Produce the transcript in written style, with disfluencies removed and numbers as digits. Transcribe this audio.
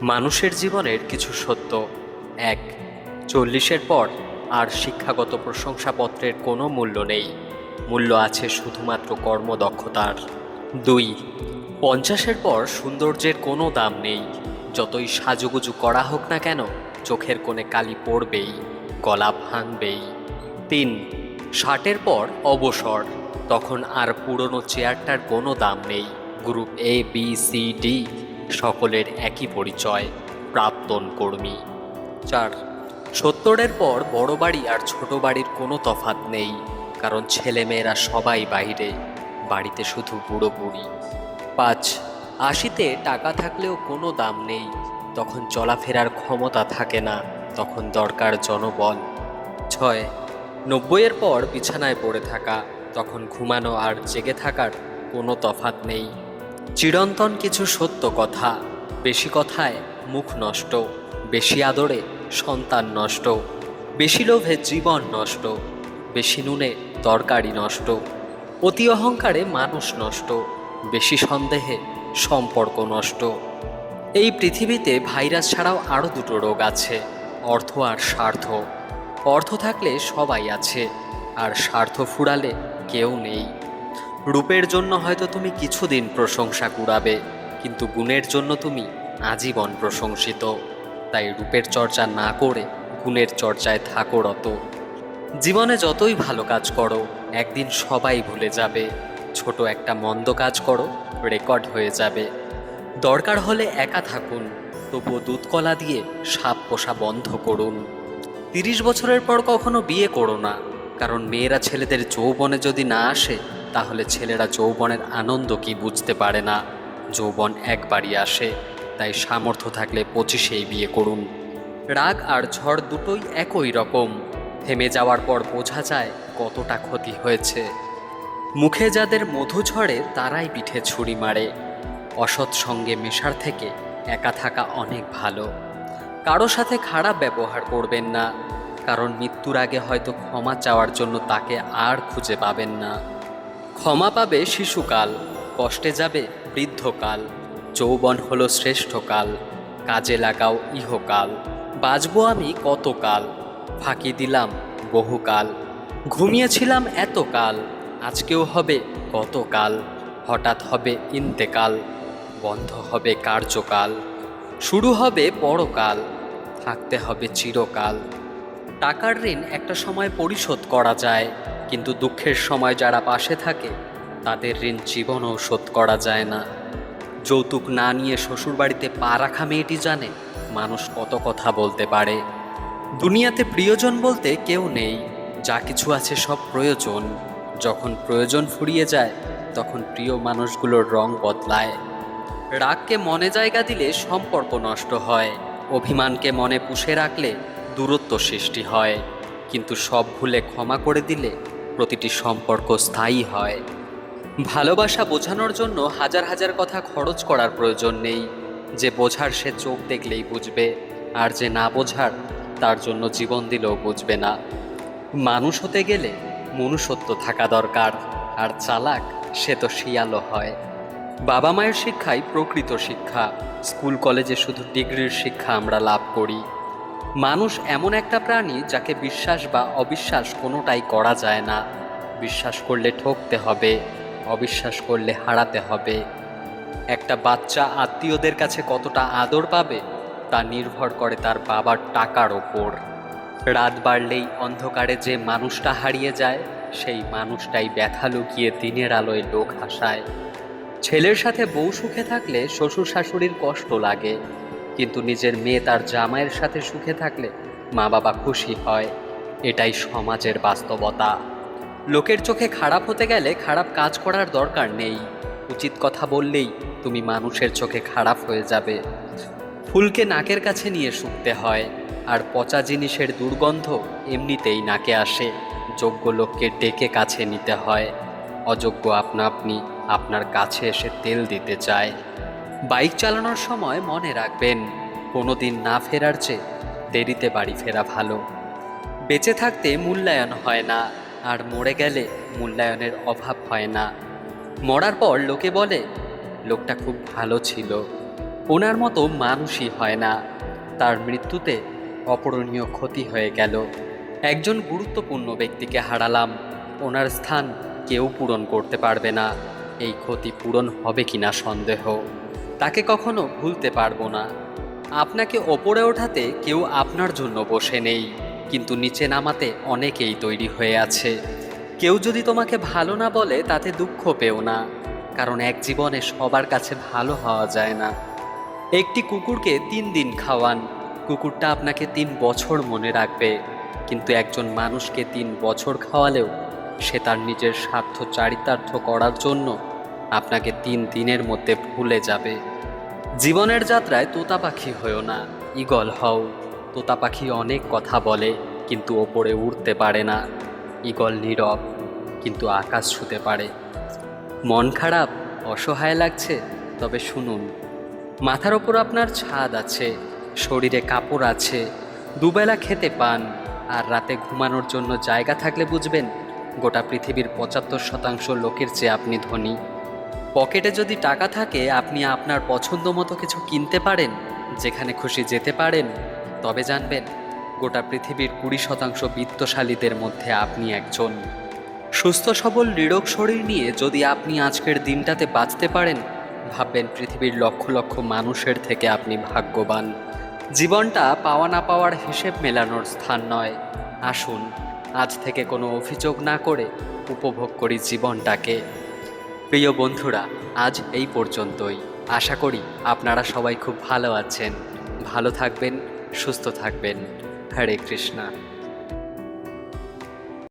মানুষের জীবনের কিছু সত্য। ১, ৪০-এর পর আর শিক্ষাগত প্রশংসাপত্রের কোনো মূল্য নেই, মূল্য আছে শুধুমাত্র কর্মদক্ষতার। ২, ৫০-এর পর সৌন্দর্যের কোনো দাম নেই, যতই সাজুগুজু করা হোক না কেন চোখের কোণে কালি পড়বেই, গলা ভাঙবেই। ৩, ৬০-এর পর অবসর, তখন আর পুরনো চেয়ারটার কোনো দাম নেই, group A B C D সকলের একই পরিচয়, প্রাক্তন কর্মী। ৪, ৭০-এর পর বড় বাড়ি আর ছোট বাড়ির কোনো তফাৎ নেই, কারণ ছেলেমেয়েরা সবাই বাইরে, বাড়িতে শুধু বুড়ো বুড়ি। ৫, ৮০-তে টাকা থাকলেও কোনো দাম নেই, তখন চলাফেরার ক্ষমতা থাকে না, তখন দরকার জনবল। ৬, ৯০-এর পর বিছানায় পড়ে থাকা, তখন ঘুমানো আর জেগে থাকার কোনো তফাৎ নেই। চিরন্তন কিছু সত্য কথা: বেশি কথায় মুখ নষ্ট, বেশি আদরে সন্তান নষ্ট, বেশি লোভে জীবন নষ্ট, বেশি নুনে তরকারি নষ্ট, অতি অহংকারে মানুষ নষ্ট, বেশি সন্দেহে সম্পর্ক নষ্ট। এই পৃথিবীতে ভাইরাস ছাড়াও আরও দুটো রোগ আছে: অর্থ আর স্বার্থ। অর্থ থাকলে সবাই আছে, আর স্বার্থ ফুরালে কেউ নেই। রূপের জন্য হয়তো তুমি কিছুদিন প্রশংসা কুড়াবে, কিন্তু গুণের জন্য তুমি আজীবন প্রশংসিত। তাই রূপের চর্চা না করে গুণের চর্চায় থাকো রত। জীবনে যতই ভালো কাজ করো একদিন সবাই ভুলে যাবে, ছোট একটা মন্দ কাজ করো রেকর্ড হয়ে যাবে। দরকার হলে একা থাকুন, তবুও দুধকলা দিয়ে সাপ পোষা বন্ধ করুন। ৩০ বছরের পর কখনো বিয়ে করো না, কারণ মেয়েরা ছেলেদের যৌবনে যদি না আসে তাহলে ছেলেরা যৌবনের আনন্দ কি বুঝতে পারে না। যৌবন একবারই আসে, তাই সামর্থ্য থাকলে 25-এই বিয়ে করুন। রাগ আর ঝড় দুটোই একই রকম, থেমে যাওয়ার পর বোঝা যায় কতটা ক্ষতি হয়েছে। মুখে যাদের মধু ঝরে তারাই পিঠে ছুরি মারে। অসৎ সঙ্গে মেশার থেকে একা থাকা অনেক ভালো। কারো সাথে খারাপ ব্যবহার করবেন না, কারণ মৃত্যুর আগে হয়তো ক্ষমা চাওয়ার জন্য তাকে আর খুঁজে পাবেন না। ক্ষমা পাবে শিশুকাল, কষ্টে যাবে বৃদ্ধকাল। যৌবন হলো শ্রেষ্ঠকাল, কাজে লাগাও ইহকাল। বাঁচবো আমি কতকাল, ফাঁকি দিলাম বহুকাল। ঘুমিয়েছিলাম এতকাল, আজকেও হবে গতকাল। হঠাৎ হবে ইন্তেকাল, বন্ধ হবে কার্যকাল। শুরু হবে পরকাল, থাকতে হবে চিরকাল। টাকার ঋণ একটা সময় পরিশোধ করা যায়, কিন্তু দুঃখের সময় যারা পাশে থাকে তাদের ঋণ জীবনেও শোধ করা যায় না। যৌতুক না নিয়ে শ্বশুরবাড়িতে পা রাখা মেয়েটি জানে মানুষ কত কথা বলতে পারে। দুনিয়াতে প্রিয়জন বলতে কেউ নেই, যা কিছু আছে সব প্রয়োজন। যখন প্রয়োজন ফুরিয়ে যায় তখন প্রিয় মানুষগুলোর রং বদলায়। রাগকে মনে জায়গা দিলে সম্পর্ক নষ্ট হয়, অভিমানকে মনে পুষে রাখলে দূরত্ব সৃষ্টি হয়, কিন্তু সব ভুলে ক্ষমা করে দিলে প্রতিটি সম্পর্ক স্থায়ী হয়। ভালোবাসা বোঝানোর জন্য হাজার হাজার কথা খরচ করার প্রয়োজন নেই। যে বোঝার সে চোখ দেখলেই বুঝবে, আর যে না বোঝার তার জন্য জীবন দিলেও বুঝবে না। মানুষ হতে গেলে মনুষ্যত্ব থাকা দরকার, আর চালাক সে তো শিয়ালও হয়। বাবা মায়ের শিক্ষাই প্রকৃত শিক্ষা, স্কুল কলেজে শুধু ডিগ্রির শিক্ষা আমরা লাভ করি। মানুষ এমন একটা প্রাণী যাকে বিশ্বাস বা অবিশ্বাস কোনোটাই করা যায় না। বিশ্বাস করলে ঠকতে হবে, অবিশ্বাস করলে হারাতে হবে। একটা বাচ্চা আত্মীয়দের কাছে কতটা আদর পাবে তা নির্ভর করে তার বাবার টাকার ওপর। রাত বাড়লেই অন্ধকারে যে মানুষটা হারিয়ে যায়, সেই মানুষটাই ব্যথা লুকিয়ে দিনের আলোয় লোক হাসায়। ছেলের সাথে বউ সুখে থাকলে শ্বশুর শাশুড়ির কষ্ট লাগে, কিন্তু নিজের মেয়ে তার জামাইয়ের সাথে সুখে থাকলে মা বাবা খুশি হয়। এটাই সমাজের বাস্তবতা। লোকের চোখে খারাপ হতে গেলে খারাপ কাজ করার দরকার নেই, উচিত কথা বললেই তুমি মানুষের চোখে খারাপ হয়ে যাবে। ফুলকে নাকের কাছে নিয়ে শুকতে হয়, আর পচা জিনিসের দুর্গন্ধ এমনিতেই নাকে আসে। যোগ্য লোককে ডেকে কাছে নিতে হয়, অযোগ্য আপনা আপনি আপনার কাছে এসে তেল দিতে চায়। বাইক চালানোর সময় মনে রাখবেন, কোনো দিন না ফেরার চেয়ে দেরিতে বাড়ি ফেরা ভালো। বেঁচে থাকতে মূল্যায়ন হয় না, আর মরে গেলে মূল্যায়নের অভাব হয় না। মরার পর লোকে বলে লোকটা খুব ভালো ছিল, ওনার মতো মানুষই হয় না। তার মৃত্যুতে অপূরণীয় ক্ষতি হয়ে গেল। একজন গুরুত্বপূর্ণ ব্যক্তিকে হারালাম, ওনার স্থান কেউ পূরণ করতে পারবে না। এই ক্ষতি পূরণ হবে কিনা সন্দেহ। তাকে কখনো ভুলতে পারবো না। আপনাকে ওপরে ওঠাতে কেউ আপনার জন্য বসে নেই, কিন্তু নিচে নামাতে অনেকেই তৈরি হয়ে আছে। কেউ যদি তোমাকে ভালো না বলে তাতে দুঃখ পেও না, কারণ এক জীবনে সবার কাছে ভালো হওয়া যায় না। একটি কুকুরকে 3 দিন খাওয়ান, কুকুরটা আপনাকে 3 বছর মনে রাখবে। কিন্তু একজন মানুষকে 3 বছর খাওয়ালেও সে তার নিজের স্বার্থ চারিতার্থ করার জন্য আপনাকে 3 দিনের মধ্যে ভুলে যাবে। জীবনের যাত্রায় তোতা পাখি হয়েও না, ঈগল হও। তোতা পাখি অনেক কথা বলে কিন্তু ওপরে উড়তে পারে না। ঈগল নীরব কিন্তু আকাশ ছুঁতে পারে। মন খারাপ, অসহায় লাগছে? তবে শুনুন, মাথার ওপর আপনার ছাদ আছে, শরীরে কাপড় আছে, দুবেলা খেতে পান, আর রাতে ঘুমানোর জন্য জায়গা থাকলে বুঝবেন গোটা পৃথিবীর 75% লোকের চেয়ে আপনি ধনী। পকেটে যদি টাকা থাকে, আপনি আপনার পছন্দ মতো কিছু কিনতে পারেন, যেখানে খুশি যেতে পারেন, তবে জানবেন গোটা পৃথিবীর 20% বিত্তশালীদের মধ্যে আপনি একজন। সুস্থ সবল নিরোগ শরীর নিয়ে যদি আপনি আজকের দিনটাতে বাঁচতে পারেন, ভাববেন পৃথিবীর লক্ষ লক্ষ মানুষের থেকে আপনি ভাগ্যবান। জীবনটা পাওয়া না পাওয়ার হিসেব মেলানোর স্থান নয়। আসুন আজ থেকে কোনো অভিযোগ না করে উপভোগ করি জীবনটাকে। প্রিয় বন্ধুরা, আজ এই পর্যন্তই। আশা করি আপনারা সবাই খুব ভালো আছেন। ভালো থাকবেন, সুস্থ থাকবেন। হরে কৃষ্ণা।